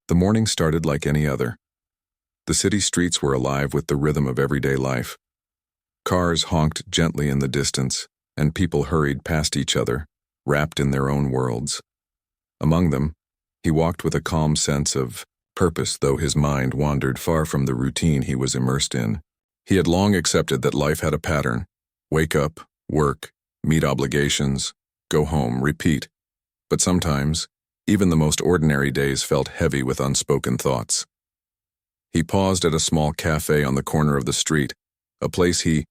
The morning started like any other. The city streets were alive with the rhythm of everyday life. Cars honked gently in the distance, and people hurried past each other, wrapped in their own worlds. Among them, he walked with a calm sense of purpose, though his mind wandered far from the routine he was immersed in. He had long accepted that life had a pattern: wake up, work, meet obligations, go home, repeat. But sometimes, even the most ordinary days felt heavy with unspoken thoughts. He paused at a small cafe on the corner of the street, a place he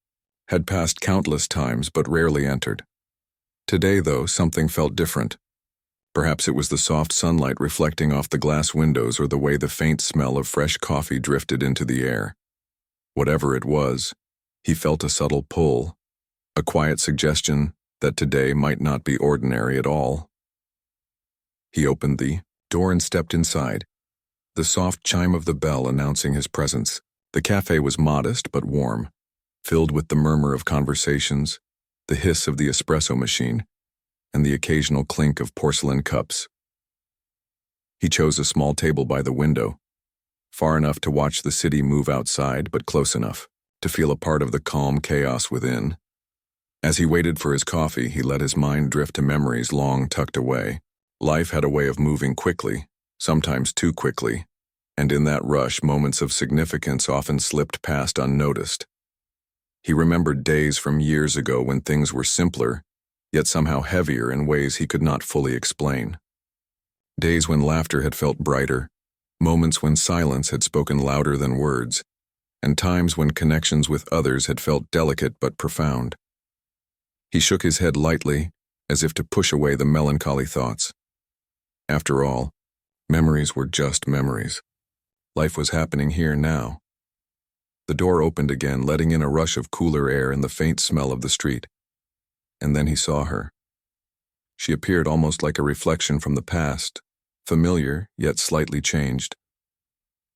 had passed countless times but rarely entered. Today, though, something felt different. Perhaps it was the soft sunlight reflecting off the glass windows or the way the faint smell of fresh coffee drifted into the air. Whatever it was, he felt a subtle pull, a quiet suggestion that today might not be ordinary at all. He opened the door and stepped inside, the soft chime of the bell announcing his presence. The cafe was modest but warm, filled with the murmur of conversations, the hiss of the espresso machine, and the occasional clink of porcelain cups. He chose a small table by the window, far enough to watch the city move outside, but close enough to feel a part of the calm chaos within. As he waited for his coffee, he let his mind drift to memories long tucked away. Life had a way of moving quickly, sometimes too quickly, and in that rush, moments of significance often slipped past unnoticed. He remembered days from years ago when things were simpler, yet somehow heavier in ways he could not fully explain. Days when laughter had felt brighter, moments when silence had spoken louder than words, and times when connections with others had felt delicate but profound. He shook his head lightly, as if to push away the melancholy thoughts. After all, memories were just memories. Life was happening here now. The door opened again, letting in a rush of cooler air and the faint smell of the street. And then he saw her. She appeared almost like a reflection from the past, familiar yet slightly changed.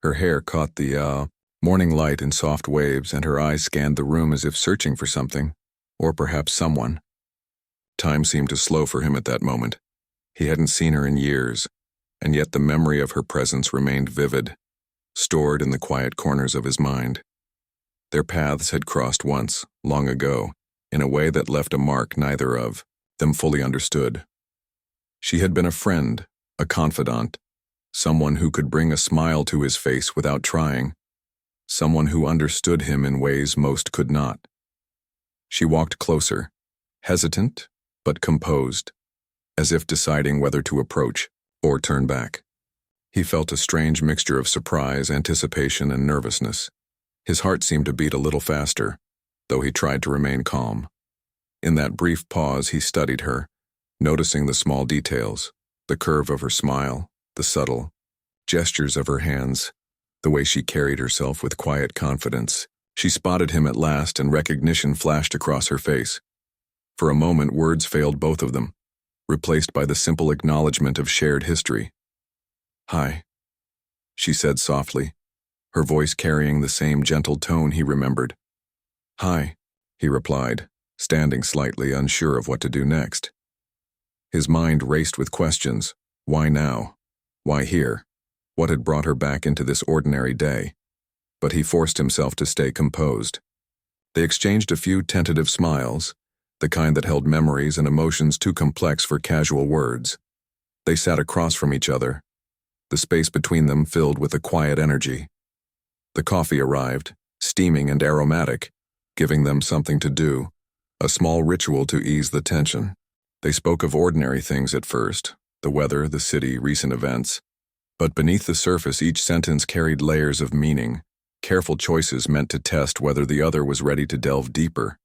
Her hair caught the morning light in soft waves, and her eyes scanned the room as if searching for something, or perhaps someone. Time seemed to slow for him at that moment. He hadn't seen her in years, and yet the memory of her presence remained vivid, stored in the quiet corners of his mind. Their paths had crossed once, long ago, in a way that left a mark neither of them fully understood. She had been a friend, a confidant, someone who could bring a smile to his face without trying, someone who understood him in ways most could not. She walked closer, hesitant but composed, as if deciding whether to approach or turn back. He felt a strange mixture of surprise, anticipation, and nervousness. His heart seemed to beat a little faster, though he tried to remain calm. In that brief pause, he studied her, noticing the small details, the curve of her smile, the subtle gestures of her hands, the way she carried herself with quiet confidence. She spotted him at last, and recognition flashed across her face. For a moment, words failed both of them, replaced by the simple acknowledgement of shared history. "Hi," she said softly, her voice carrying the same gentle tone he remembered. "Hi," he replied, standing slightly unsure of what to do next. His mind raced with questions. Why now? Why here? What had brought her back into this ordinary day? But he forced himself to stay composed. They exchanged a few tentative smiles, the kind that held memories and emotions too complex for casual words. They sat across from each other, the space between them filled with a quiet energy. The coffee arrived, steaming and aromatic, giving them something to do, a small ritual to ease the tension. They spoke of ordinary things at first, the weather, the city, recent events. But beneath the surface, each sentence carried layers of meaning, careful choices meant to test whether the other was ready to delve deeper.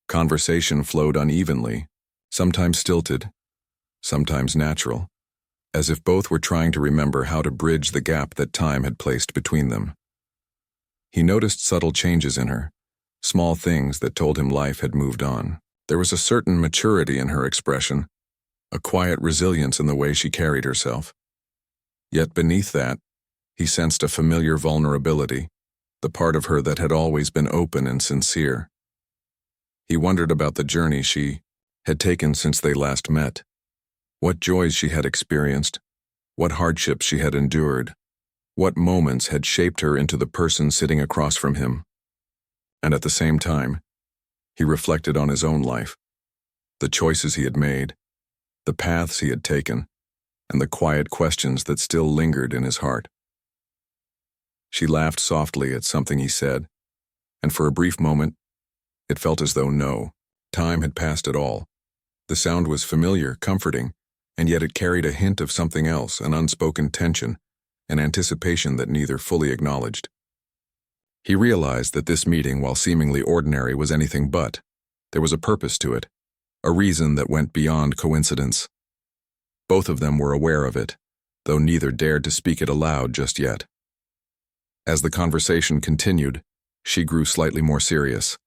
Conversation flowed unevenly, sometimes stilted, sometimes natural, as if both were trying to remember how to bridge the gap that time had placed between them. He noticed subtle changes in her, small things that told him life had moved on. There was a certain maturity in her expression, a quiet resilience in the way she carried herself. Yet beneath that, he sensed a familiar vulnerability, the part of her that had always been open and sincere. He wondered about the journey she had taken since they last met, what joys she had experienced, what hardships she had endured, what moments had shaped her into the person sitting across from him. And at the same time, he reflected on his own life, the choices he had made, the paths he had taken, and the quiet questions that still lingered in his heart. She laughed softly at something he said, and for a brief moment, it felt as though no time had passed at all. The sound was familiar, comforting, and yet it carried a hint of something else, an unspoken tension, an anticipation that neither fully acknowledged. He realized that this meeting, while seemingly ordinary, was anything but. There was a purpose to it, a reason that went beyond coincidence. Both of them were aware of it, though neither dared to speak it aloud just yet. As the conversation continued, she grew slightly more serious.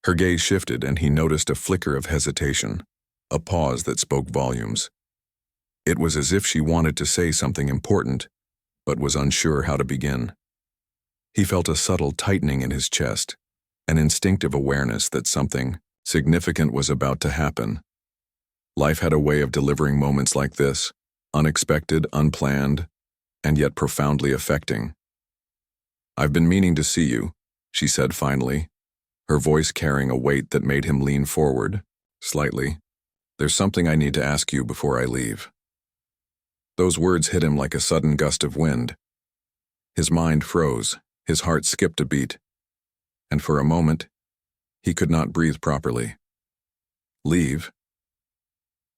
Her gaze shifted, and he noticed a flicker of hesitation, a pause that spoke volumes. It was as if she wanted to say something important, but was unsure how to begin. He felt a subtle tightening in his chest, an instinctive awareness that something significant was about to happen. Life had a way of delivering moments like this, unexpected, unplanned, and yet profoundly affecting. "I've been meaning to see you," she said finally, her voice carrying a weight that made him lean forward, slightly. "There's something I need to ask you before I leave." Those words hit him like a sudden gust of wind. His mind froze, his heart skipped a beat, and for a moment, he could not breathe properly. Leave?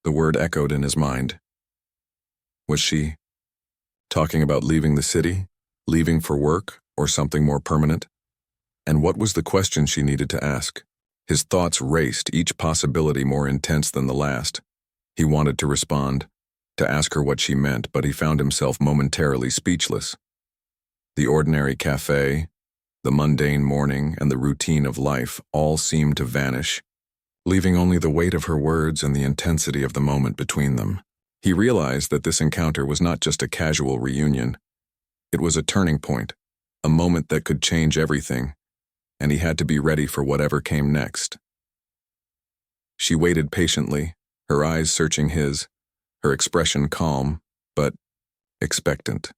The word echoed in his mind. Was she talking about leaving the city, leaving for work, or something more permanent? And what was the question she needed to ask? His thoughts raced, each possibility more intense than the last. He wanted to respond, to ask her what she meant, but he found himself momentarily speechless. The ordinary cafe, the mundane morning, and the routine of life all seemed to vanish, leaving only the weight of her words and the intensity of the moment between them. He realized that this encounter was not just a casual reunion. It was a turning point, a moment that could change everything, and he had to be ready for whatever came next. She waited patiently, her eyes searching his, her expression calm, but expectant.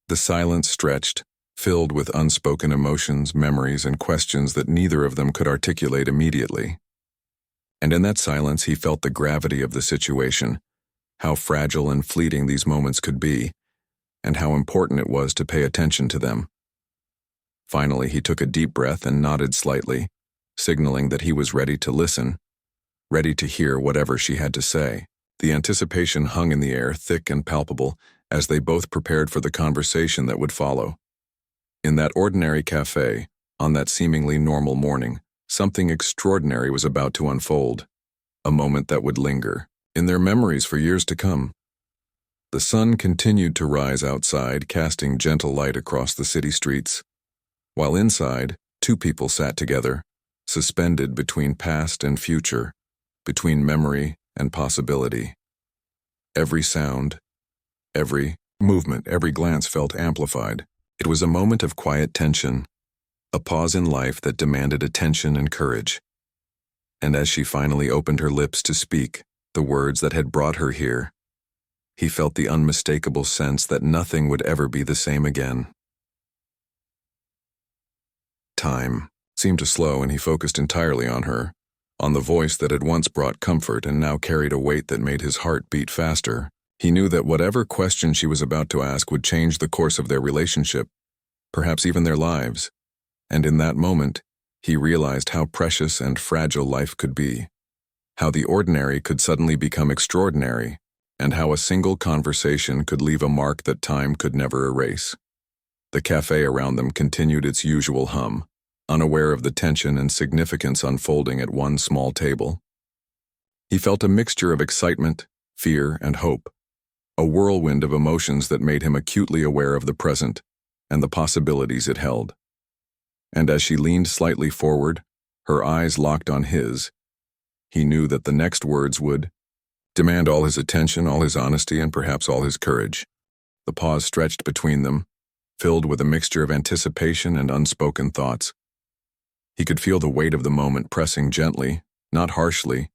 The silence stretched, filled with unspoken emotions, memories, and questions that neither of them could articulate immediately. And in that silence he felt the gravity of the situation, how fragile and fleeting these moments could be, and how important it was to pay attention to them. Finally, he took a deep breath and nodded slightly, signaling that he was ready to listen, ready to hear whatever she had to say. The anticipation hung in the air, thick and palpable, as they both prepared for the conversation that would follow. In that ordinary cafe, on that seemingly normal morning, something extraordinary was about to unfold, a moment that would linger in their memories for years to come. The sun continued to rise outside, casting gentle light across the city streets, while inside, two people sat together, suspended between past and future, between memory and possibility. Every sound, every movement, every glance felt amplified. It was a moment of quiet tension, a pause in life that demanded attention and courage. And as she finally opened her lips to speak the words that had brought her here, he felt the unmistakable sense that nothing would ever be the same again. Time seemed to slow, and he focused entirely on her, on the voice that had once brought comfort and now carried a weight that made his heart beat faster. He knew that whatever question she was about to ask would change the course of their relationship, perhaps even their lives. And in that moment, he realized how precious and fragile life could be, how the ordinary could suddenly become extraordinary, and how a single conversation could leave a mark that time could never erase. The cafe around them continued its usual hum, unaware of the tension and significance unfolding at one small table. He felt a mixture of excitement, fear, and hope, a whirlwind of emotions that made him acutely aware of the present and the possibilities it held. And as she leaned slightly forward, her eyes locked on his, he knew that the next words would demand all his attention, all his honesty, and perhaps all his courage. The pause stretched between them, filled with a mixture of anticipation and unspoken thoughts. He could feel the weight of the moment pressing gently, not harshly,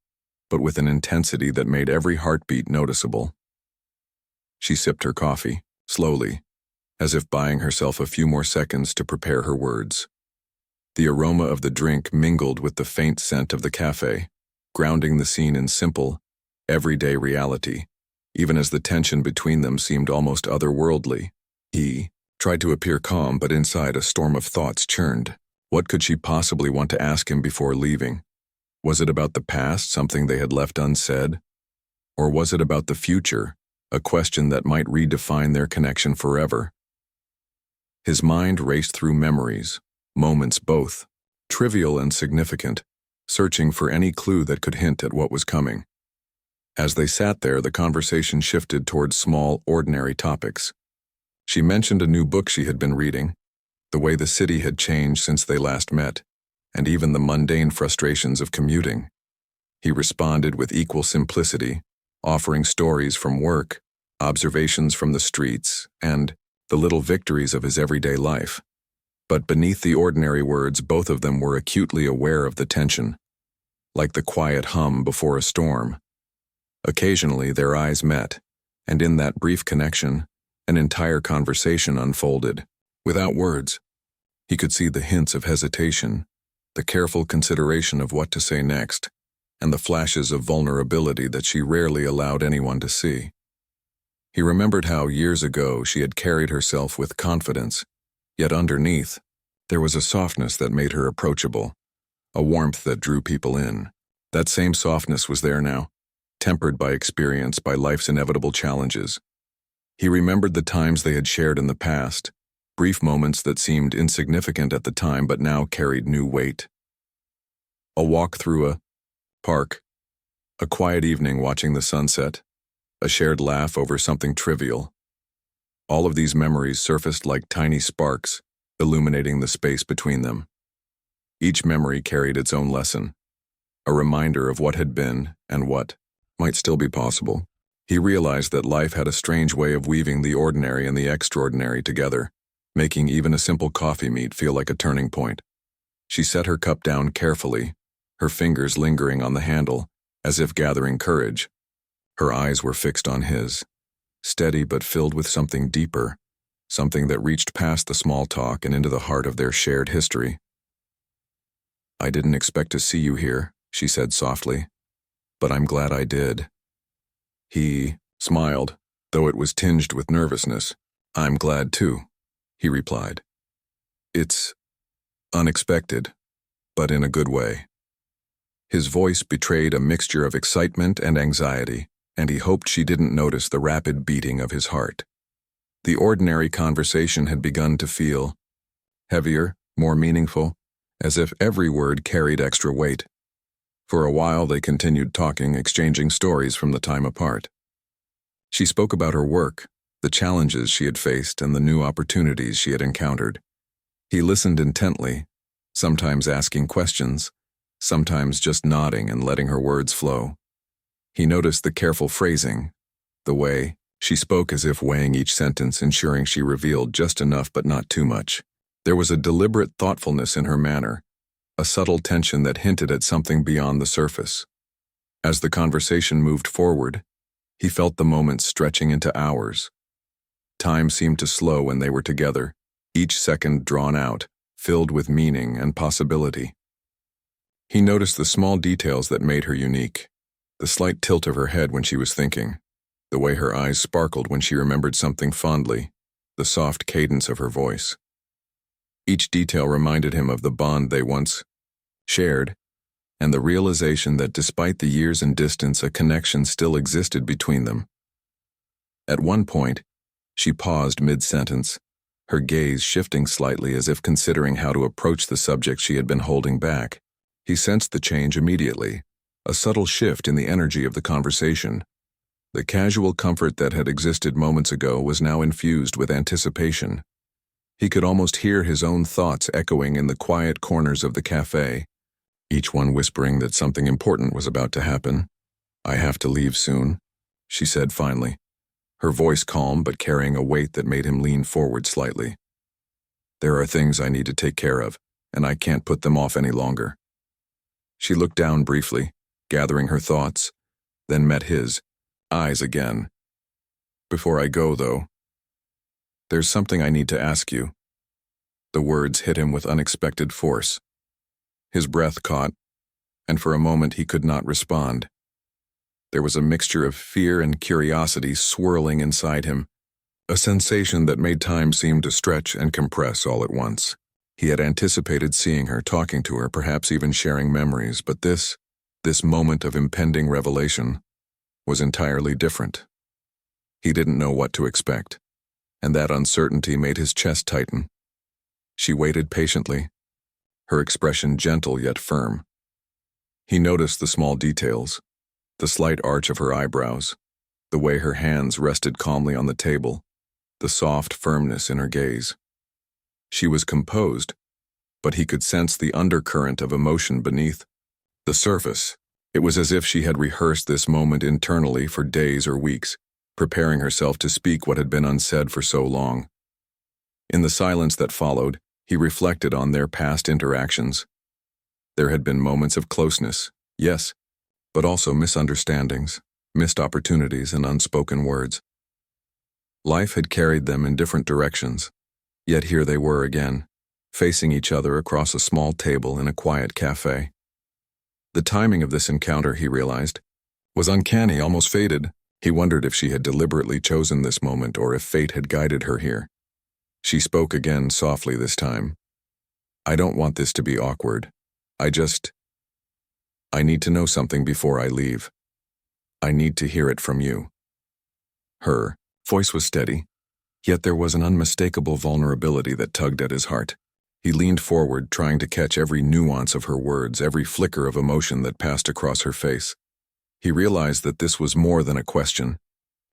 but with an intensity that made every heartbeat noticeable. She sipped her coffee, slowly, as if buying herself a few more seconds to prepare her words. The aroma of the drink mingled with the faint scent of the cafe, grounding the scene in simple, everyday reality, even as the tension between them seemed almost otherworldly. He tried to appear calm, but inside a storm of thoughts churned. What could she possibly want to ask him before leaving? Was it about the past, something they had left unsaid? Or was it about the future, a question that might redefine their connection forever? His mind raced through memories, moments both, trivial and significant, searching for any clue that could hint at what was coming. As they sat there, the conversation shifted towards small, ordinary topics. She mentioned a new book she had been reading, the way the city had changed since they last met, and even the mundane frustrations of commuting. He responded with equal simplicity, offering stories from work, observations from the streets, and the little victories of his everyday life. But beneath the ordinary words, both of them were acutely aware of the tension, like the quiet hum before a storm. Occasionally, their eyes met, and in that brief connection, an entire conversation unfolded. Without words, he could see the hints of hesitation, the careful consideration of what to say next, and the flashes of vulnerability that she rarely allowed anyone to see. He remembered how, years ago, she had carried herself with confidence, yet underneath, there was a softness that made her approachable, a warmth that drew people in. That same softness was there now, tempered by experience, by life's inevitable challenges. He remembered the times they had shared in the past, brief moments that seemed insignificant at the time but now carried new weight. A walk through a park, a quiet evening watching the sunset, a shared laugh over something trivial. All of these memories surfaced like tiny sparks, illuminating the space between them. Each memory carried its own lesson, a reminder of what had been and what might still be possible. He realized that life had a strange way of weaving the ordinary and the extraordinary together, making even a simple coffee meet feel like a turning point. She set her cup down carefully, her fingers lingering on the handle, as if gathering courage. Her eyes were fixed on his, steady but filled with something deeper, something that reached past the small talk and into the heart of their shared history. "I didn't expect to see you here," she said softly, "but I'm glad I did." He smiled, though it was tinged with nervousness. "I'm glad too," he replied. "It's unexpected, but in a good way." His voice betrayed a mixture of excitement and anxiety, and he hoped she didn't notice the rapid beating of his heart. The ordinary conversation had begun to feel heavier, more meaningful, as if every word carried extra weight. For a while they continued talking, exchanging stories from the time apart. She spoke about her work, the challenges she had faced, and the new opportunities she had encountered. He listened intently, sometimes asking questions, sometimes just nodding and letting her words flow. He noticed the careful phrasing, the way she spoke as if weighing each sentence, ensuring she revealed just enough but not too much. There was a deliberate thoughtfulness in her manner, a subtle tension that hinted at something beyond the surface. As the conversation moved forward, he felt the moments stretching into hours. Time seemed to slow when they were together, each second drawn out, filled with meaning and possibility. He noticed the small details that made her unique, the slight tilt of her head when she was thinking, the way her eyes sparkled when she remembered something fondly, the soft cadence of her voice. Each detail reminded him of the bond they once shared, and the realization that despite the years and distance, a connection still existed between them. At one point, she paused mid-sentence, her gaze shifting slightly as if considering how to approach the subject she had been holding back. He sensed the change immediately, a subtle shift in the energy of the conversation. The casual comfort that had existed moments ago was now infused with anticipation. He could almost hear his own thoughts echoing in the quiet corners of the cafe, each one whispering that something important was about to happen. "I have to leave soon," she said finally, her voice calm but carrying a weight that made him lean forward slightly. "There are things I need to take care of, and I can't put them off any longer." She looked down briefly, gathering her thoughts, then met his eyes again. Before I go, though, there's something I need to ask you." The words hit him with unexpected force. His breath caught, and for a moment he could not respond. There was a mixture of fear and curiosity swirling inside him, a sensation that made time seem to stretch and compress all at once. He had anticipated seeing her, talking to her, perhaps even sharing memories, but this moment of impending revelation was entirely different. He didn't know what to expect, and that uncertainty made his chest tighten. She waited patiently, her expression gentle yet firm. He noticed the small details, the slight arch of her eyebrows, the way her hands rested calmly on the table, the soft firmness in her gaze. She was composed, but he could sense the undercurrent of emotion beneath the surface. It was as if she had rehearsed this moment internally for days or weeks, preparing herself to speak what had been unsaid for so long. In the silence that followed, he reflected on their past interactions. There had been moments of closeness, yes, but also misunderstandings, missed opportunities, and unspoken words. Life had carried them in different directions, yet here they were again, facing each other across a small table in a quiet cafe. The timing of this encounter, he realized, was uncanny, almost fated. He wondered if she had deliberately chosen this moment or if fate had guided her here. She spoke again, softly this time. "I don't want this to be awkward. I need to know something before I leave. I need to hear it from you." Her voice was steady, yet there was an unmistakable vulnerability that tugged at his heart. He leaned forward, trying to catch every nuance of her words, every flicker of emotion that passed across her face. He realized that this was more than a question.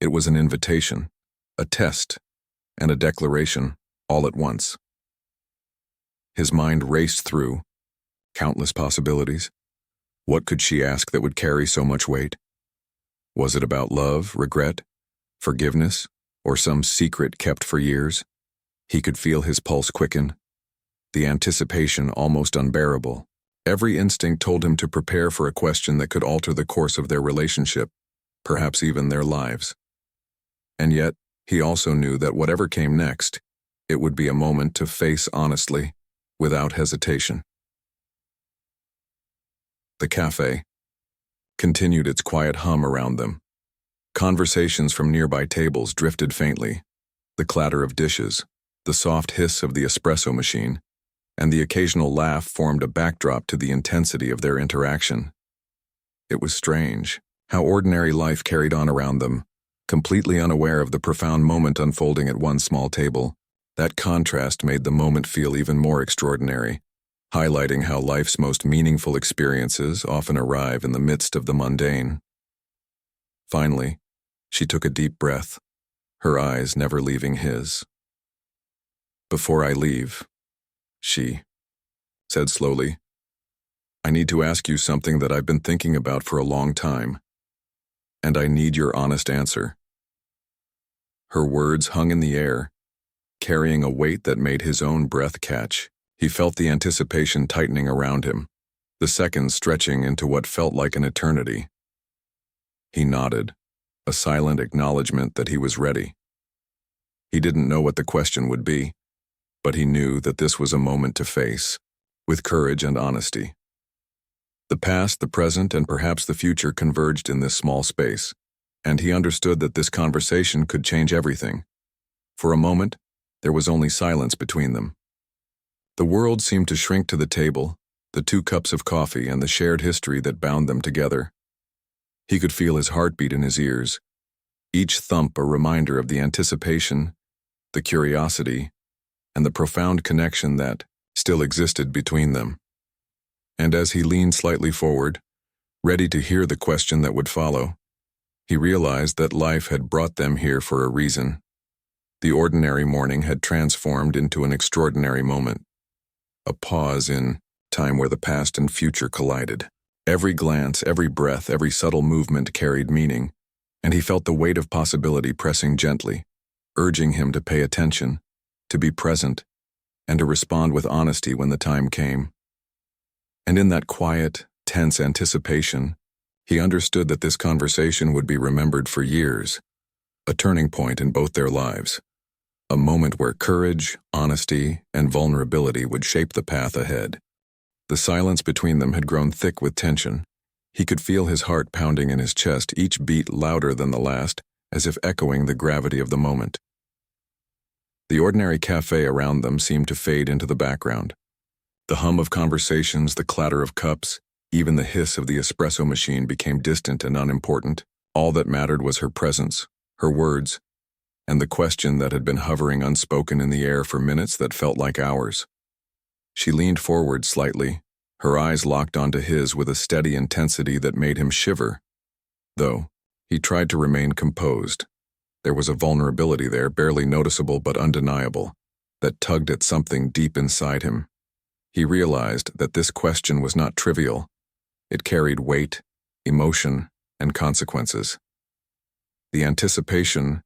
It was an invitation, a test, and a declaration, all at once. His mind raced through countless possibilities. What could she ask that would carry so much weight? Was it about love, regret, forgiveness, or some secret kept for years? He could feel his pulse quicken, the anticipation almost unbearable. Every instinct told him to prepare for a question that could alter the course of their relationship, perhaps even their lives. And yet, he also knew that whatever came next, it would be a moment to face honestly, without hesitation. The cafe continued its quiet hum around them. Conversations from nearby tables drifted faintly, the clatter of dishes, the soft hiss of the espresso machine, and the occasional laugh formed a backdrop to the intensity of their interaction. It was strange how ordinary life carried on around them, completely unaware of the profound moment unfolding at one small table. That contrast made the moment feel even more extraordinary, highlighting how life's most meaningful experiences often arrive in the midst of the mundane. Finally, she took a deep breath, her eyes never leaving his. "Before I leave," she said slowly, "I need to ask you something that I've been thinking about for a long time, and I need your honest answer." Her words hung in the air, carrying a weight that made his own breath catch. He felt the anticipation tightening around him, the seconds stretching into what felt like an eternity. He nodded, a silent acknowledgement that he was ready. He didn't know what the question would be, but he knew that this was a moment to face, with courage and honesty. The past, the present, and perhaps the future converged in this small space, and he understood that this conversation could change everything. For a moment, there was only silence between them. The world seemed to shrink to the table, the 2 cups of coffee and the shared history that bound them together. He could feel his heartbeat in his ears, each thump a reminder of the anticipation, the curiosity, and the profound connection that still existed between them. And as he leaned slightly forward, ready to hear the question that would follow, he realized that life had brought them here for a reason. The ordinary morning had transformed into an extraordinary moment, a pause in time where the past and future collided. Every glance, every breath, every subtle movement carried meaning, and he felt the weight of possibility pressing gently, urging him to pay attention, to be present, and to respond with honesty when the time came. And in that quiet, tense anticipation, he understood that this conversation would be remembered for years, a turning point in both their lives, a moment where courage, honesty, and vulnerability would shape the path ahead. The silence between them had grown thick with tension. He could feel his heart pounding in his chest, each beat louder than the last, as if echoing the gravity of the moment. The ordinary cafe around them seemed to fade into the background. The hum of conversations, the clatter of cups, even the hiss of the espresso machine became distant and unimportant. All that mattered was her presence, her words, and the question that had been hovering unspoken in the air for minutes that felt like hours. She leaned forward slightly, her eyes locked onto his with a steady intensity that made him shiver. Though, he tried to remain composed. There was a vulnerability there, barely noticeable but undeniable, that tugged at something deep inside him. He realized that this question was not trivial. It carried weight, emotion, and consequences. The anticipation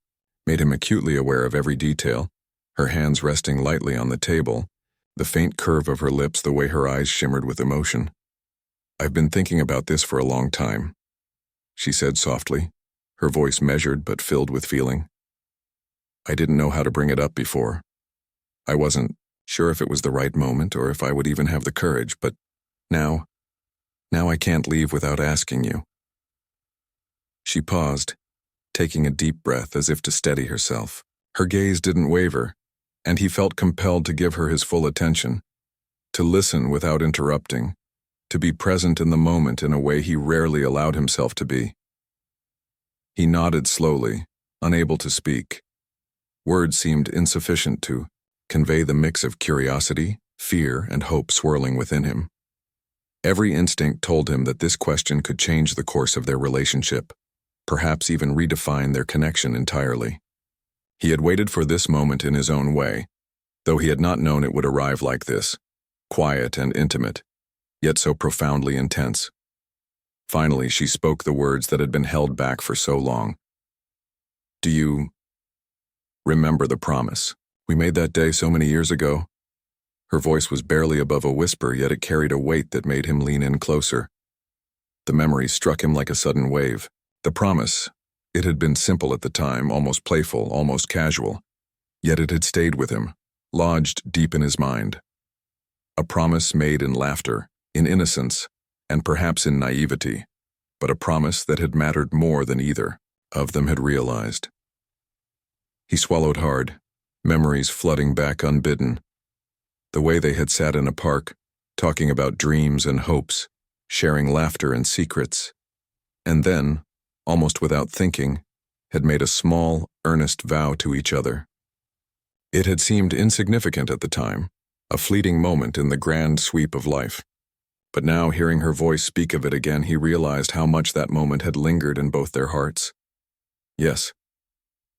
made him acutely aware of every detail, her hands resting lightly on the table, the faint curve of her lips, the way her eyes shimmered with emotion. "I've been thinking about this for a long time," she said softly, her voice measured but filled with feeling. "I didn't know how to bring it up before. I wasn't sure if it was the right moment or if I would even have the courage, but now I can't leave without asking you." She paused, taking a deep breath as if to steady herself. Her gaze didn't waver, and he felt compelled to give her his full attention, to listen without interrupting, to be present in the moment in a way he rarely allowed himself to be. He nodded slowly, unable to speak. Words seemed insufficient to convey the mix of curiosity, fear, and hope swirling within him. Every instinct told him that this question could change the course of their relationship, perhaps even redefine their connection entirely. He had waited for this moment in his own way, though he had not known it would arrive like this, quiet and intimate, yet so profoundly intense. Finally, she spoke the words that had been held back for so long. "Do you remember the promise we made that day so many years ago?" Her voice was barely above a whisper, yet it carried a weight that made him lean in closer. The memory struck him like a sudden wave. The promise, it had been simple at the time, almost playful, almost casual, yet it had stayed with him, lodged deep in his mind. A promise made in laughter, in innocence, and perhaps in naivety, but a promise that had mattered more than either of them had realized. He swallowed hard, memories flooding back unbidden. The way they had sat in a park, talking about dreams and hopes, sharing laughter and secrets, and then, almost without thinking, had made a small, earnest vow to each other. It had seemed insignificant at the time, a fleeting moment in the grand sweep of life. But now, hearing her voice speak of it again, he realized how much that moment had lingered in both their hearts. "Yes,"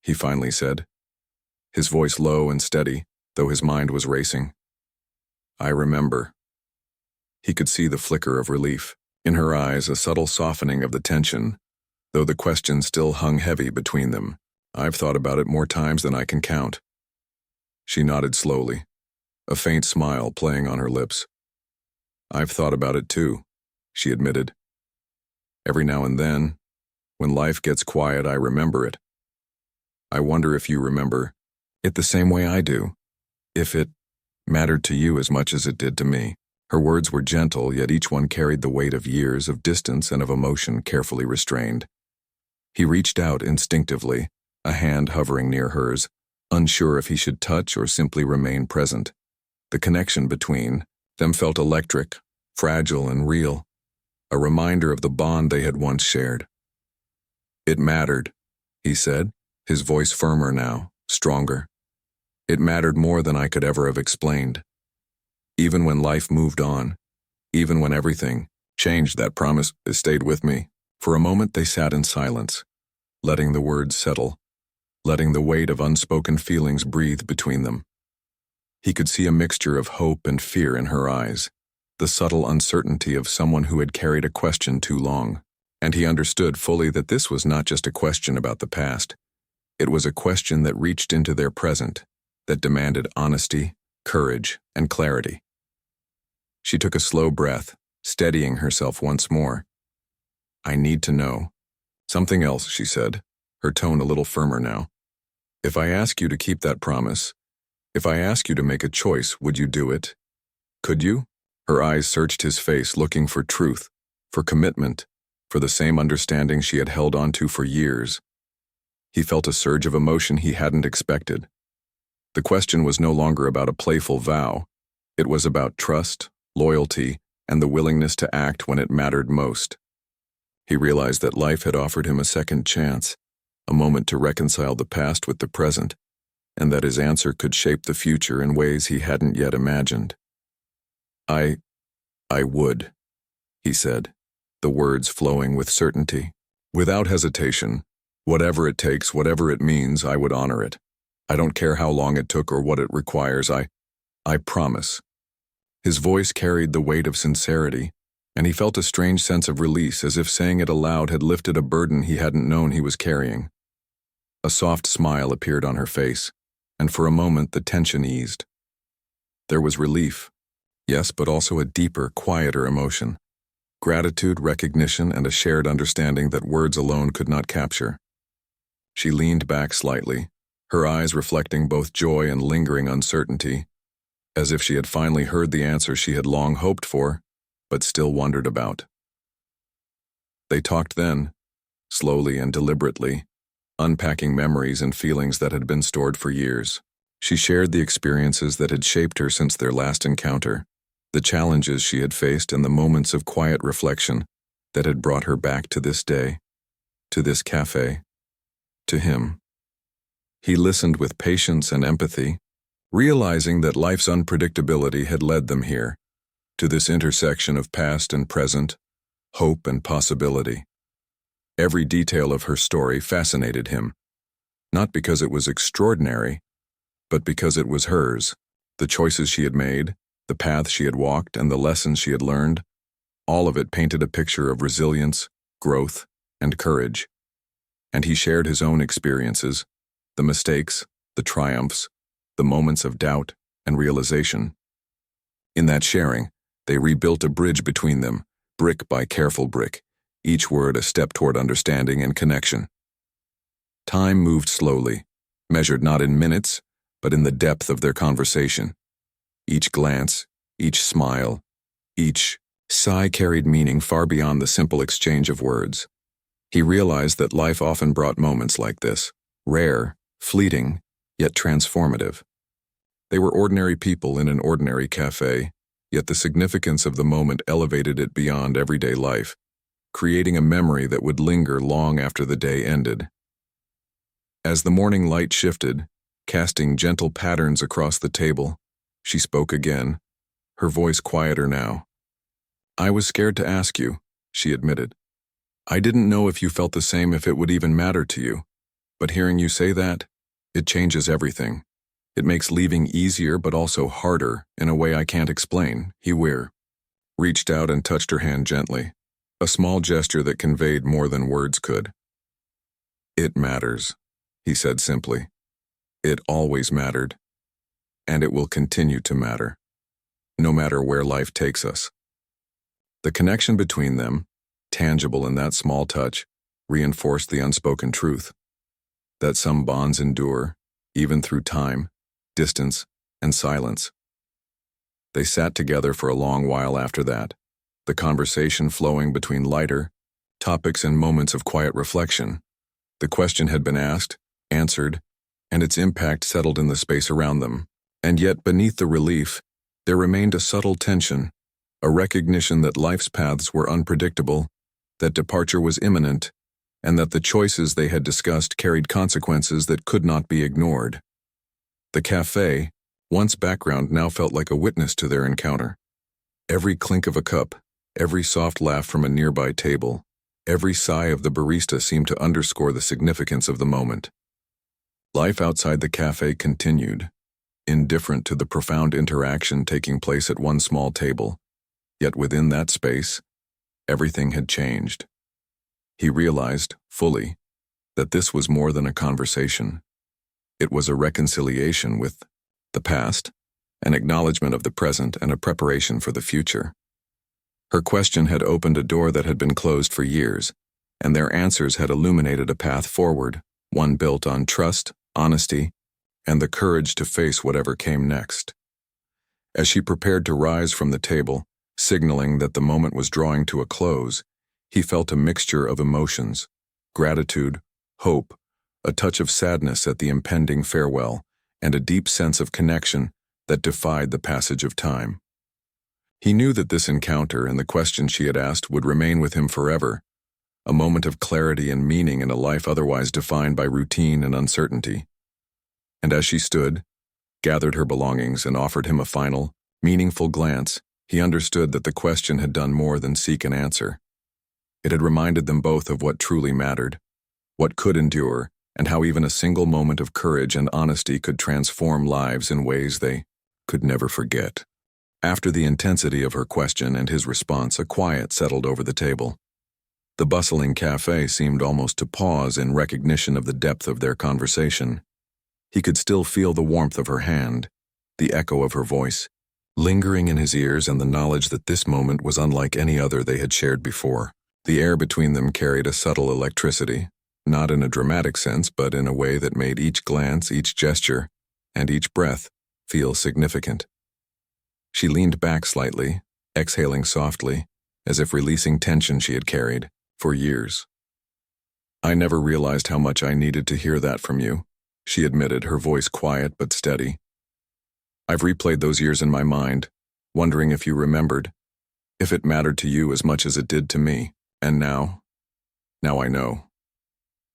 he finally said, his voice low and steady, though his mind was racing. "I remember." He could see the flicker of relief. In her eyes, a subtle softening of the tension, though the question still hung heavy between them. "I've thought about it more times than I can count." She nodded slowly, a faint smile playing on her lips. "I've thought about it too," she admitted. "Every now and then, when life gets quiet, I remember it. I wonder if you remember it the same way I do, if it mattered to you as much as it did to me." Her words were gentle, yet each one carried the weight of years of distance and of emotion carefully restrained. He reached out instinctively, a hand hovering near hers, unsure if he should touch or simply remain present. The connection between them felt electric, fragile and real, a reminder of the bond they had once shared. "It mattered," he said, his voice firmer now, stronger. "It mattered more than I could ever have explained. Even when life moved on, even when everything changed, that promise has stayed with me." For a moment they sat in silence, letting the words settle, letting the weight of unspoken feelings breathe between them. He could see a mixture of hope and fear in her eyes, the subtle uncertainty of someone who had carried a question too long. And he understood fully that this was not just a question about the past. It was a question that reached into their present, that demanded honesty, courage, and clarity. She took a slow breath, steadying herself once more. "I need to know." "Something else," she said, her tone a little firmer now. "If I ask you to keep that promise, if I ask you to make a choice, would you do it? Could you?" Her eyes searched his face, looking for truth, for commitment, for the same understanding she had held on to for years. He felt a surge of emotion he hadn't expected. The question was no longer about a playful vow. It was about trust, loyalty, and the willingness to act when it mattered most. He realized that life had offered him a second chance, a moment to reconcile the past with the present, and that his answer could shape the future in ways he hadn't yet imagined. I would, he said, the words flowing with certainty. "Without hesitation, whatever it takes, whatever it means, I would honor it. I don't care how long it took or what it requires, I promise." His voice carried the weight of sincerity, and he felt a strange sense of release, as if saying it aloud had lifted a burden he hadn't known he was carrying. A soft smile appeared on her face, and for a moment the tension eased. There was relief, yes, but also a deeper, quieter emotion. Gratitude, recognition, and a shared understanding that words alone could not capture. She leaned back slightly, her eyes reflecting both joy and lingering uncertainty, as if she had finally heard the answer she had long hoped for, but still wondered about. They talked then, slowly and deliberately, unpacking memories and feelings that had been stored for years. She shared the experiences that had shaped her since their last encounter, the challenges she had faced and the moments of quiet reflection that had brought her back to this day, to this cafe, to him. He listened with patience and empathy, realizing that life's unpredictability had led them here, to this intersection of past and present, hope and possibility. Every detail of her story fascinated him, not because it was extraordinary, but because it was hers. The choices she had made, the path she had walked, and the lessons she had learned, all of it painted a picture of resilience, growth, and courage. And he shared his own experiences, the mistakes, the triumphs, the moments of doubt and realization. In that sharing, they rebuilt a bridge between them, brick by careful brick, each word a step toward understanding and connection. Time moved slowly, measured not in minutes, but in the depth of their conversation. Each glance, each smile, each sigh carried meaning far beyond the simple exchange of words. He realized that life often brought moments like this, rare, fleeting, yet transformative. They were ordinary people in an ordinary cafe, yet the significance of the moment elevated it beyond everyday life, creating a memory that would linger long after the day ended. As the morning light shifted, casting gentle patterns across the table, she spoke again, her voice quieter now. "I was scared to ask you," she admitted. "I didn't know if you felt the same, if it would even matter to you. But hearing you say that, it changes everything. It makes leaving easier but also harder in a way I can't explain." He reached out and touched her hand gently, a small gesture that conveyed more than words could. "It matters," he said simply. "It always mattered. And it will continue to matter, no matter where life takes us." The connection between them, tangible in that small touch, reinforced the unspoken truth that some bonds endure, even through time, distance, and silence. They sat together for a long while after that, the conversation flowing between lighter topics and moments of quiet reflection. The question had been asked, answered, and its impact settled in the space around them. And yet, beneath the relief, there remained a subtle tension, a recognition that life's paths were unpredictable, that departure was imminent, and that the choices they had discussed carried consequences that could not be ignored. The cafe, once background, now felt like a witness to their encounter. Every clink of a cup, every soft laugh from a nearby table, every sigh of the barista seemed to underscore the significance of the moment. Life outside the cafe continued, indifferent to the profound interaction taking place at one small table. Yet within that space, everything had changed. He realized, fully, that this was more than a conversation. It was a reconciliation with the past, an acknowledgement of the present, and a preparation for the future. Her question had opened a door that had been closed for years, and their answers had illuminated a path forward, one built on trust, honesty, and the courage to face whatever came next. As she prepared to rise from the table, signaling that the moment was drawing to a close, he felt a mixture of emotions: gratitude, hope, a touch of sadness at the impending farewell, and a deep sense of connection that defied the passage of time. He knew that this encounter and the question she had asked would remain with him forever, a moment of clarity and meaning in a life otherwise defined by routine and uncertainty. And as she stood, gathered her belongings, and offered him a final, meaningful glance, he understood that the question had done more than seek an answer. It had reminded them both of what truly mattered, what could endure, and how even a single moment of courage and honesty could transform lives in ways they could never forget. After the intensity of her question and his response, a quiet settled over the table. The bustling cafe seemed almost to pause in recognition of the depth of their conversation. He could still feel the warmth of her hand, the echo of her voice, lingering in his ears, and the knowledge that this moment was unlike any other they had shared before. The air between them carried a subtle electricity, not in a dramatic sense, but in a way that made each glance, each gesture, and each breath feel significant. She leaned back slightly, exhaling softly, as if releasing tension she had carried for years. "I never realized how much I needed to hear that from you," she admitted, her voice quiet but steady. "I've replayed those years in my mind, wondering if you remembered, if it mattered to you as much as it did to me, and now I know."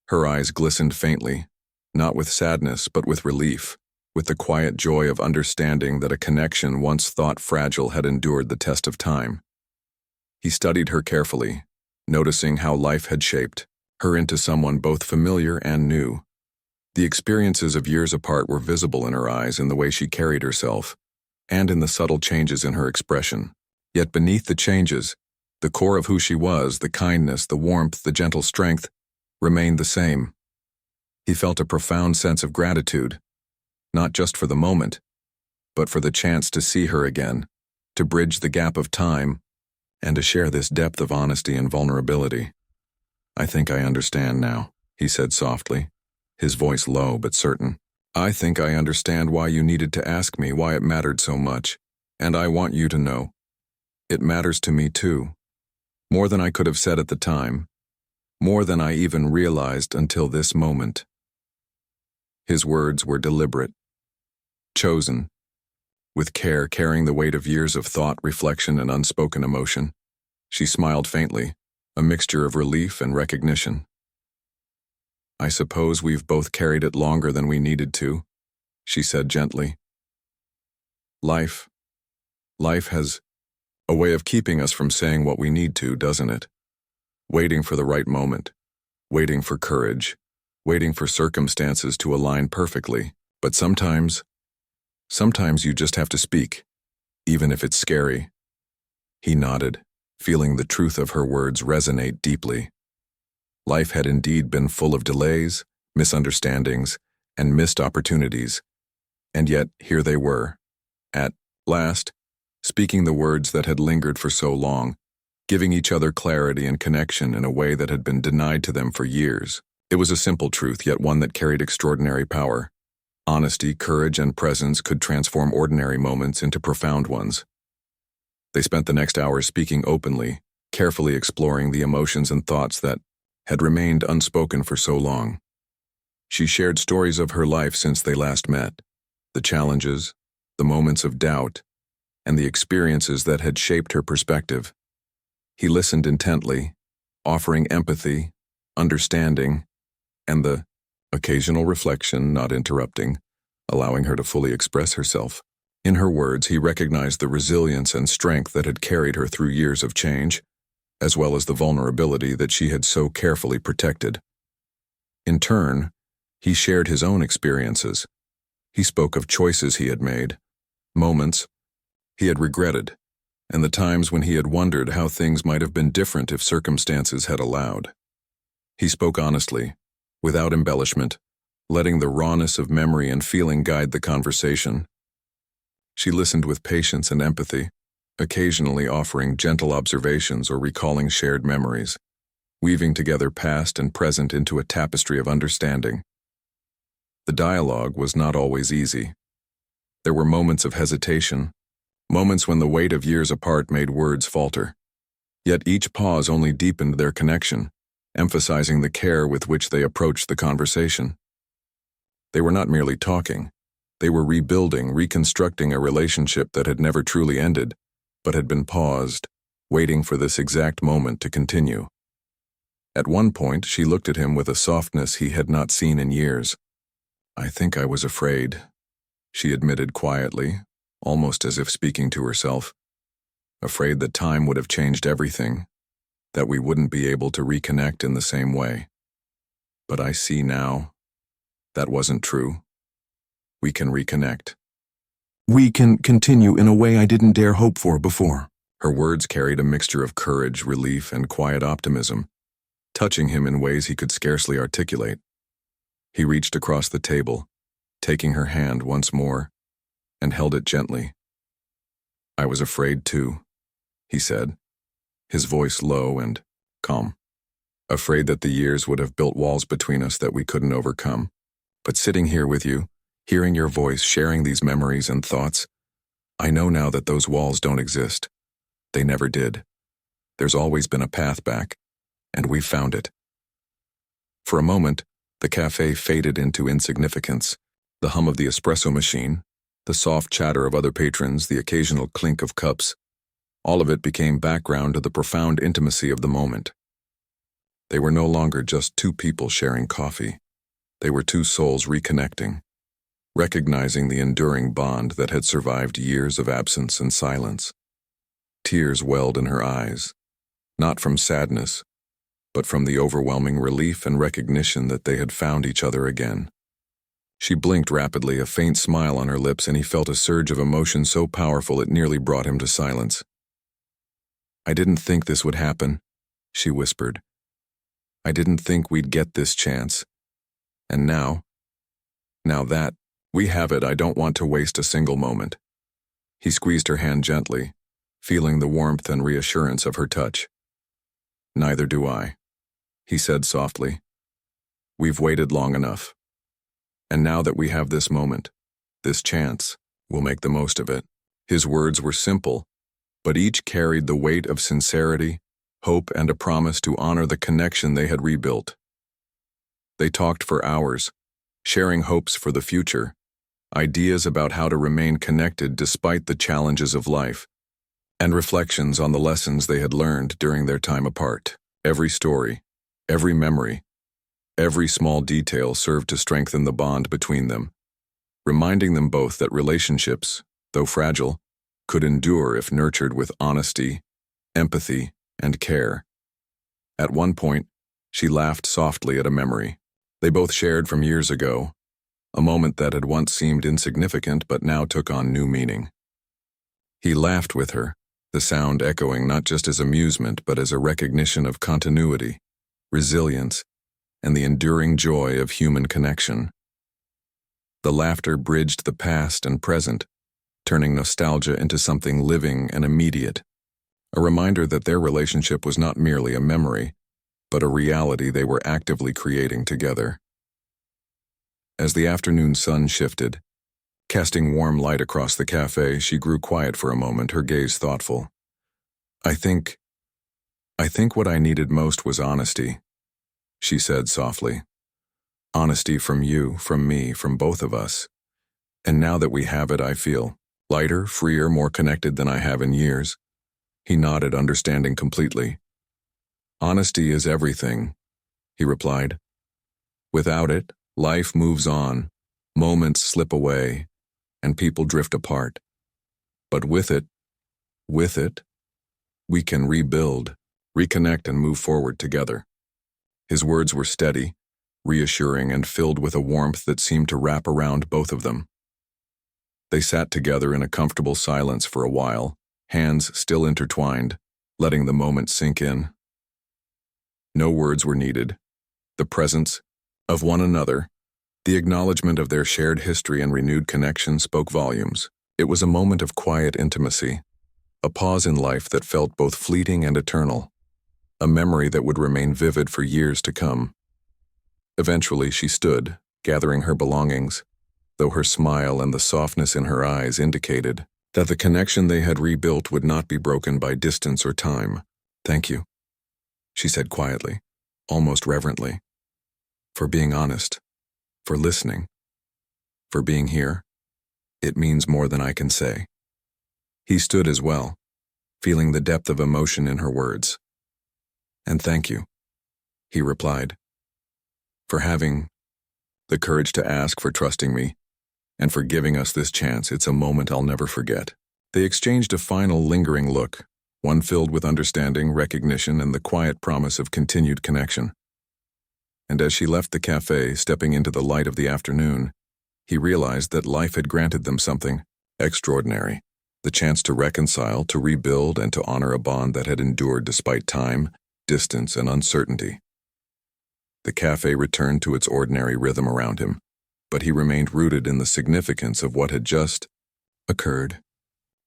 Her eyes glistened faintly, not with sadness but with relief, with the quiet joy of understanding that a connection once thought fragile had endured the test of time. He studied her carefully, noticing how life had shaped her into someone both familiar and new. The experiences of years apart were visible in her eyes, in the way she carried herself, and in the subtle changes in her expression. Yet beneath the changes, the core of who she was, the kindness, the warmth, the gentle strength, remained the same. He felt a profound sense of gratitude, not just for the moment, but for the chance to see her again, to bridge the gap of time, and to share this depth of honesty and vulnerability. "I think I understand now," he said softly, his voice low but certain. "I think I understand why you needed to ask me, why it mattered so much, and I want you to know. It matters to me too. More than I could have said at the time, more than I even realized until this moment." His words were deliberate, chosen, with care, carrying the weight of years of thought, reflection, and unspoken emotion. She smiled faintly, a mixture of relief and recognition. "I suppose we've both carried it longer than we needed to," she said gently. Life has a way of keeping us from saying what we need to, doesn't it? Waiting for the right moment, waiting for courage, waiting for circumstances to align perfectly. But sometimes you just have to speak, even if it's scary. He nodded, feeling the truth of her words resonate deeply. Life had indeed been full of delays, misunderstandings, and missed opportunities, and yet here they were, at last, speaking the words that had lingered for so long, giving each other clarity and connection in a way that had been denied to them for years. It was a simple truth, yet one that carried extraordinary power. Honesty, courage, and presence could transform ordinary moments into profound ones. They spent the next hours speaking openly, carefully exploring the emotions and thoughts that had remained unspoken for so long. She shared stories of her life since they last met, the challenges, the moments of doubt, and the experiences that had shaped her perspective. He listened intently, offering empathy, understanding, and the occasional reflection, not interrupting, allowing her to fully express herself. In her words, he recognized the resilience and strength that had carried her through years of change, as well as the vulnerability that she had so carefully protected. In turn, he shared his own experiences. He spoke of choices he had made, moments he had regretted, and the times when he had wondered how things might have been different if circumstances had allowed. He spoke honestly, without embellishment, letting the rawness of memory and feeling guide the conversation. She listened with patience and empathy, occasionally offering gentle observations or recalling shared memories, weaving together past and present into a tapestry of understanding. The dialogue was not always easy. There were moments of hesitation, moments when the weight of years apart made words falter. Yet each pause only deepened their connection, emphasizing the care with which they approached the conversation. They were not merely talking. They were rebuilding, reconstructing a relationship that had never truly ended, but had been paused, waiting for this exact moment to continue. At one point, she looked at him with a softness he had not seen in years. "I think I was afraid," she admitted quietly, almost as if speaking to herself. "Afraid that time would have changed everything, that we wouldn't be able to reconnect in the same way. But I see now, that wasn't true. We can reconnect. We can continue in a way I didn't dare hope for before." Her words carried a mixture of courage, relief, and quiet optimism, touching him in ways he could scarcely articulate. He reached across the table, taking her hand once more, and held it gently. "I was afraid too," he said, his voice low and calm. "Afraid that the years would have built walls between us that we couldn't overcome. But sitting here with you, hearing your voice, sharing these memories and thoughts, I know now that those walls don't exist. They never did. There's always been a path back, and we found it." For a moment, the cafe faded into insignificance. The hum of the espresso machine, the soft chatter of other patrons, the occasional clink of cups, all of it became background to the profound intimacy of the moment. They were no longer just two people sharing coffee. They were two souls reconnecting, recognizing the enduring bond that had survived years of absence and silence. Tears welled in her eyes, not from sadness, but from the overwhelming relief and recognition that they had found each other again. She blinked rapidly, a faint smile on her lips, and he felt a surge of emotion so powerful it nearly brought him to silence. "I didn't think this would happen," she whispered. "I didn't think we'd get this chance. And now that we have it, I don't want to waste a single moment." He squeezed her hand gently, feeling the warmth and reassurance of her touch. "Neither do I," he said softly. "We've waited long enough. And now that we have this moment, this chance, we'll make the most of it." His words were simple, but each carried the weight of sincerity, hope, and a promise to honor the connection they had rebuilt. They talked for hours, sharing hopes for the future, ideas about how to remain connected despite the challenges of life, and reflections on the lessons they had learned during their time apart. Every story, every memory, every small detail served to strengthen the bond between them, reminding them both that relationships, though fragile, could endure if nurtured with honesty, empathy, and care. At one point, she laughed softly at a memory they both shared from years ago, a moment that had once seemed insignificant but now took on new meaning. He laughed with her, the sound echoing not just as amusement but as a recognition of continuity, resilience, and the enduring joy of human connection. The laughter bridged the past and present, turning nostalgia into something living and immediate, a reminder that their relationship was not merely a memory, but a reality they were actively creating together. As the afternoon sun shifted, casting warm light across the cafe, she grew quiet for a moment, her gaze thoughtful. I think what I needed most was honesty," she said softly. "Honesty from you, from me, from both of us. And now that we have it, I feel lighter, freer, more connected than I have in years." He nodded, understanding completely. "Honesty is everything," he replied. "Without it, life moves on, moments slip away, and people drift apart. But with it, we can rebuild, reconnect, and move forward together." His words were steady, reassuring, and filled with a warmth that seemed to wrap around both of them. They sat together in a comfortable silence for a while, hands still intertwined, letting the moment sink in. No words were needed. The presence of one another, the acknowledgement of their shared history and renewed connection spoke volumes. It was a moment of quiet intimacy, a pause in life that felt both fleeting and eternal, a memory that would remain vivid for years to come. Eventually she stood, gathering her belongings, though her smile and the softness in her eyes indicated that the connection they had rebuilt would not be broken by distance or time. "Thank you," she said quietly, almost reverently. "For being honest, for listening, for being here. It means more than I can say." He stood as well, feeling the depth of emotion in her words. "And thank you," he replied, "for having the courage to ask, for trusting me, and for giving us this chance. It's a moment I'll never forget." They exchanged a final lingering look, one filled with understanding, recognition, and the quiet promise of continued connection. And as she left the cafe, stepping into the light of the afternoon, he realized that life had granted them something extraordinary, the chance to reconcile, to rebuild, and to honor a bond that had endured despite time, distance, and uncertainty. The cafe returned to its ordinary rhythm around him, but he remained rooted in the significance of what had just occurred.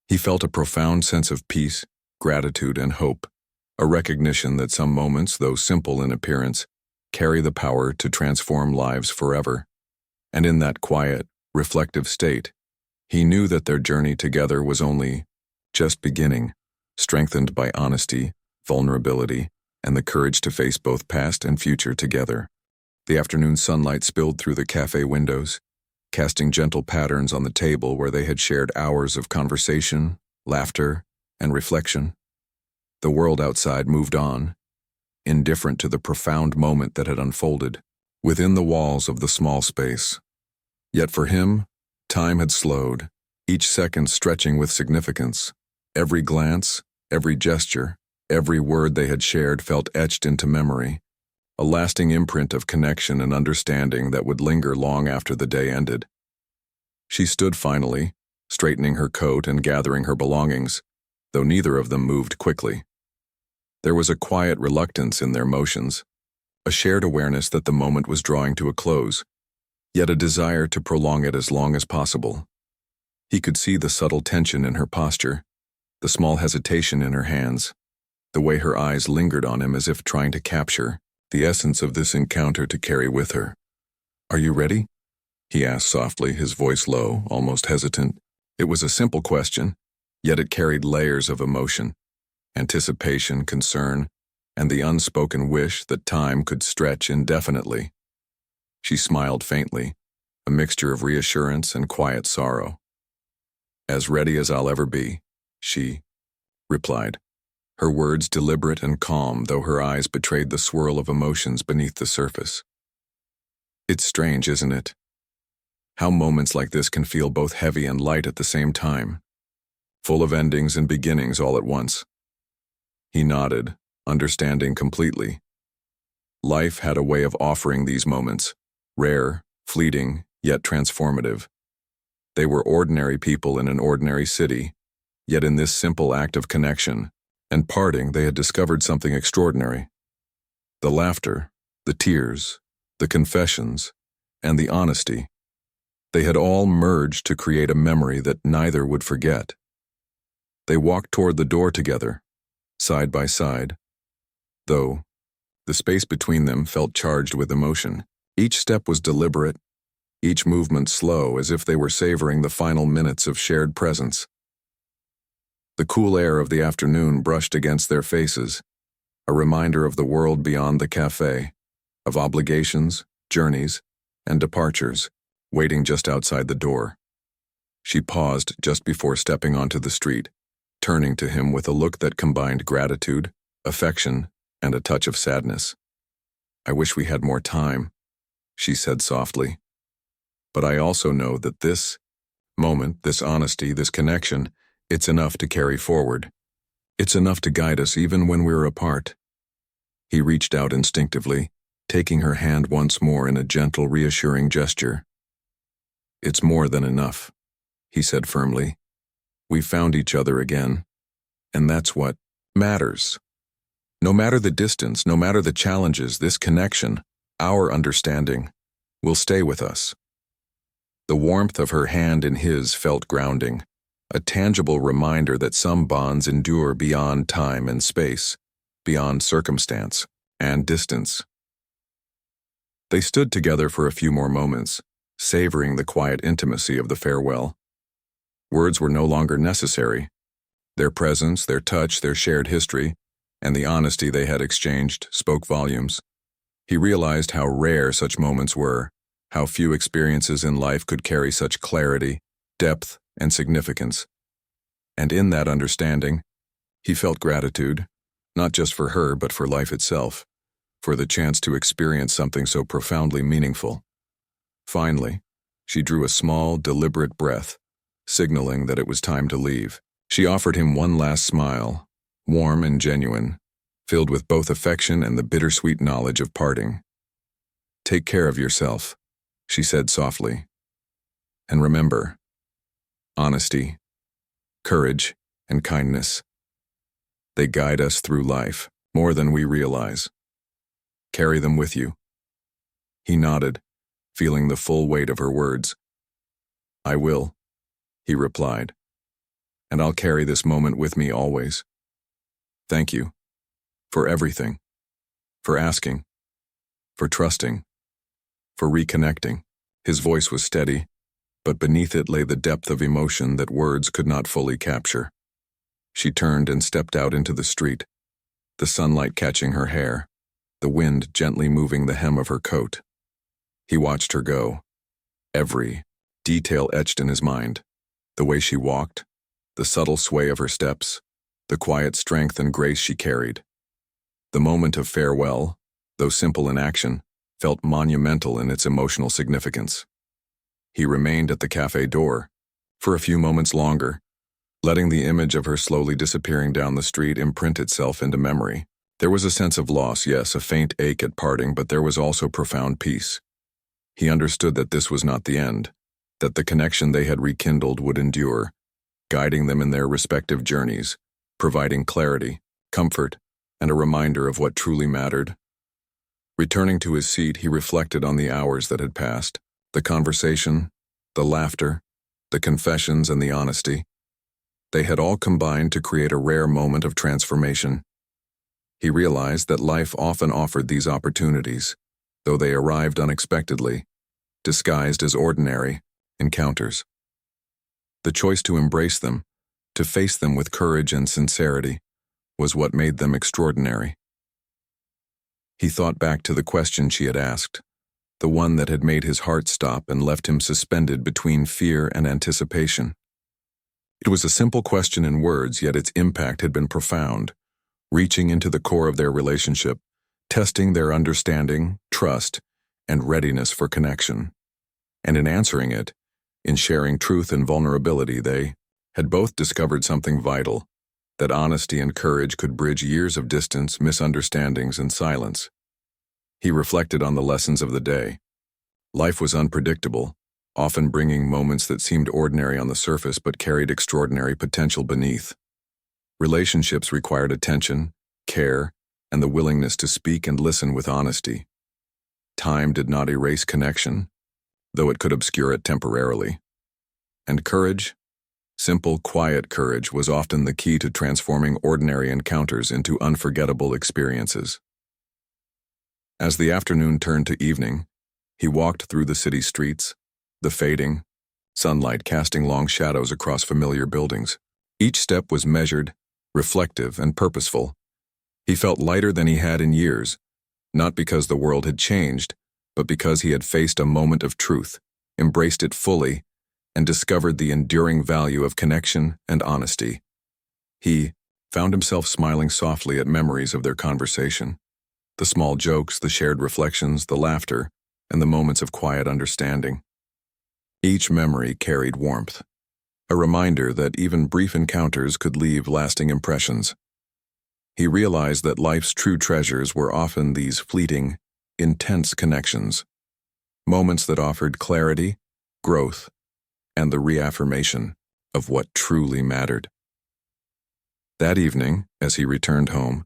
He felt a profound sense of peace, gratitude, and hope, a recognition that some moments, though simple in appearance, carry the power to transform lives forever. And in that quiet, reflective state, he knew that their journey together was only just beginning, strengthened by honesty, vulnerability, and the courage to face both past and future together. The afternoon sunlight spilled through the cafe windows, casting gentle patterns on the table where they had shared hours of conversation, laughter, and reflection. The world outside moved on, indifferent to the profound moment that had unfolded within the walls of the small space. Yet for him, time had slowed, each second stretching with significance. Every glance, every gesture, every word they had shared felt etched into memory, a lasting imprint of connection and understanding that would linger long after the day ended. She stood finally, straightening her coat and gathering her belongings, though neither of them moved quickly. There was a quiet reluctance in their motions, a shared awareness that the moment was drawing to a close, yet a desire to prolong it as long as possible. He could see the subtle tension in her posture, the small hesitation in her hands, the way her eyes lingered on him as if trying to capture the essence of this encounter to carry with her. "Are you ready?" he asked softly, his voice low, almost hesitant. It was a simple question, yet it carried layers of emotion, anticipation, concern, and the unspoken wish that time could stretch indefinitely. She smiled faintly, a mixture of reassurance and quiet sorrow. "As ready as I'll ever be," she replied, her words deliberate and calm, though her eyes betrayed the swirl of emotions beneath the surface. It's strange, isn't it? How moments like this can feel both heavy and light at the same time, full of endings and beginnings all at once. He nodded, understanding completely. Life had a way of offering these moments, rare, fleeting, yet transformative. They were ordinary people in an ordinary city, yet in this simple act of connection and parting they had discovered something extraordinary. The laughter, the tears, the confessions, and the honesty. They had all merged to create a memory that neither would forget. They walked toward the door together, side by side, though the space between them felt charged with emotion. Each step was deliberate, each movement slow, as if they were savoring the final minutes of shared presence. The cool air of the afternoon brushed against their faces, a reminder of the world beyond the cafe, of obligations, journeys, and departures, waiting just outside the door. She paused just before stepping onto the street, turning to him with a look that combined gratitude, affection, and a touch of sadness. "I wish we had more time," she said softly. "But I also know that this moment, this honesty, this connection, it's enough to carry forward. It's enough to guide us even when we're apart." He reached out instinctively, taking her hand once more in a gentle, reassuring gesture. "It's more than enough," he said firmly. "We found each other again, and that's what matters. No matter the distance, no matter the challenges, this connection, our understanding, will stay with us." The warmth of her hand in his felt grounding, a tangible reminder that some bonds endure beyond time and space, beyond circumstance and distance. They stood together for a few more moments, savoring the quiet intimacy of the farewell. Words were no longer necessary. Their presence, their touch, their shared history, and the honesty they had exchanged spoke volumes. He realized how rare such moments were, how few experiences in life could carry such clarity, depth, and significance. And in that understanding, he felt gratitude, not just for her but for life itself, for the chance to experience something so profoundly meaningful. Finally, she drew a small, deliberate breath, signaling that it was time to leave. She offered him one last smile, warm and genuine, filled with both affection and the bittersweet knowledge of parting. "Take care of yourself," she said softly. "And remember, honesty, courage, and kindness. They guide us through life more than we realize. Carry them with you." He nodded, feeling the full weight of her words. "I will," he replied, "and I'll carry this moment with me always. Thank you for everything, for asking, for trusting, for reconnecting." His voice was steady, but beneath it lay the depth of emotion that words could not fully capture. She turned and stepped out into the street, the sunlight catching her hair, the wind gently moving the hem of her coat. He watched her go, every detail etched in his mind: the way she walked, the subtle sway of her steps, the quiet strength and grace she carried. The moment of farewell, though simple in action, felt monumental in its emotional significance. He remained at the cafe door for a few moments longer, letting the image of her slowly disappearing down the street imprint itself into memory. There was a sense of loss, yes, a faint ache at parting, but there was also profound peace. He understood that this was not the end, that the connection they had rekindled would endure, guiding them in their respective journeys, providing clarity, comfort, and a reminder of what truly mattered. Returning to his seat, he reflected on the hours that had passed, the conversation, the laughter, the confessions, and the honesty. They had all combined to create a rare moment of transformation. He realized that life often offered these opportunities, though they arrived unexpectedly, disguised as ordinary encounters. The choice to embrace them, to face them with courage and sincerity, was what made them extraordinary. He thought back to the question she had asked, the one that had made his heart stop and left him suspended between fear and anticipation. It was a simple question in words, yet its impact had been profound, reaching into the core of their relationship, testing their understanding, trust, and readiness for connection. And in answering it, in sharing truth and vulnerability, they had both discovered something vital, that honesty and courage could bridge years of distance, misunderstandings, and silence. He reflected on the lessons of the day. Life was unpredictable, often bringing moments that seemed ordinary on the surface but carried extraordinary potential beneath. Relationships required attention, care, and the willingness to speak and listen with honesty. Time did not erase connection, though it could obscure it temporarily. And courage, simple, quiet courage, was often the key to transforming ordinary encounters into unforgettable experiences. As the afternoon turned to evening, he walked through the city streets, the fading sunlight casting long shadows across familiar buildings. Each step was measured, reflective, and purposeful. He felt lighter than he had in years, not because the world had changed, but because he had faced a moment of truth, embraced it fully, and discovered the enduring value of connection and honesty. He found himself smiling softly at memories of their conversation, the small jokes, the shared reflections, the laughter, and the moments of quiet understanding. Each memory carried warmth, a reminder that even brief encounters could leave lasting impressions. He realized that life's true treasures were often these fleeting, intense connections, moments that offered clarity, growth, and the reaffirmation of what truly mattered. That evening, as he returned home,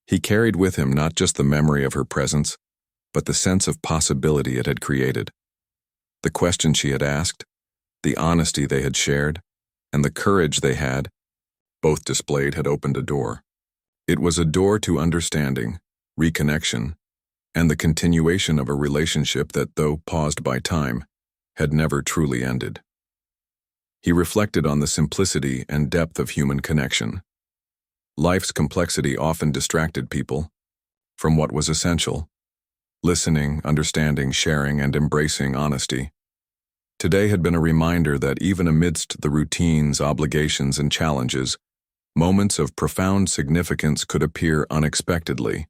he carried with him not just the memory of her presence, but the sense of possibility it had created. The question she had asked, the honesty they had shared, and the courage they had, both displayed, had opened a door. It was a door to understanding, reconnection, and the continuation of a relationship that, though paused by time, had never truly ended. He reflected on the simplicity and depth of human connection. Life's complexity often distracted people from what was essential: listening, understanding, sharing, and embracing honesty. Today had been a reminder that even amidst the routines, obligations, and challenges, moments of profound significance could appear unexpectedly,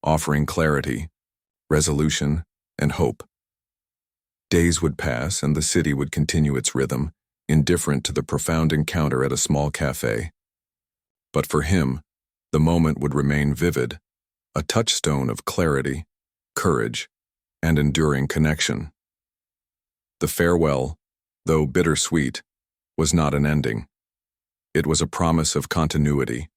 offering clarity, resolution, and hope. Days would pass and the city would continue its rhythm, indifferent to the profound encounter at a small cafe. But for him, the moment would remain vivid, a touchstone of clarity, courage, and enduring connection. The farewell, though bittersweet, was not an ending. It was a promise of continuity,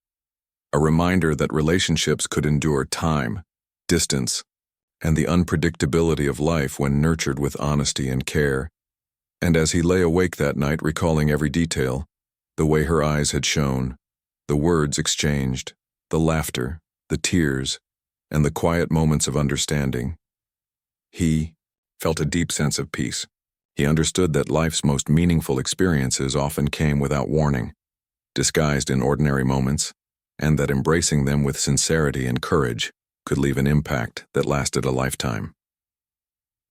a reminder that relationships could endure time, distance, and the unpredictability of life when nurtured with honesty and care. And as he lay awake that night recalling every detail, the way her eyes had shone, the words exchanged, the laughter, the tears, and the quiet moments of understanding, he felt a deep sense of peace. He understood that life's most meaningful experiences often came without warning, disguised in ordinary moments, and that embracing them with sincerity and courage could leave an impact that lasted a lifetime.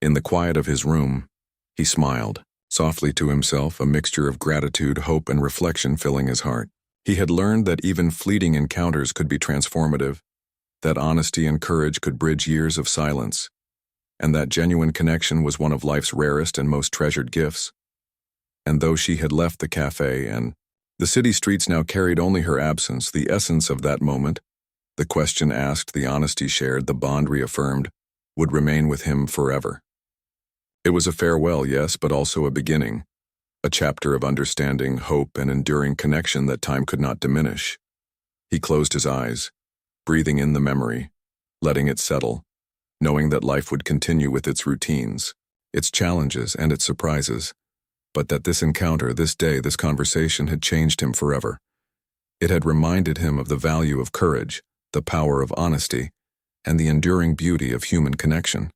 In the quiet of his room, he smiled, softly to himself, a mixture of gratitude, hope, and reflection filling his heart. He had learned that even fleeting encounters could be transformative, that honesty and courage could bridge years of silence, and that genuine connection was one of life's rarest and most treasured gifts. And though she had left the cafe and the city streets now carried only her absence, the essence of that moment, the question asked, the honesty shared, the bond reaffirmed, would remain with him forever. It was a farewell, yes, but also a beginning, a chapter of understanding, hope, and enduring connection that time could not diminish. He closed his eyes, breathing in the memory, letting it settle, knowing that life would continue with its routines, its challenges, and its surprises, but that this encounter, this day, this conversation had changed him forever. It had reminded him of the value of courage, the power of honesty, and the enduring beauty of human connection.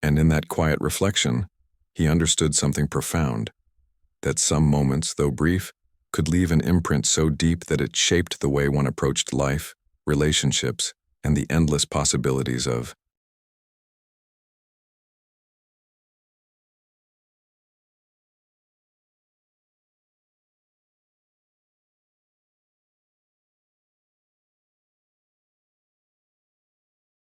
And in that quiet reflection, he understood something profound, that some moments, though brief, could leave an imprint so deep that it shaped the way one approached life, relationships, and the endless possibilities of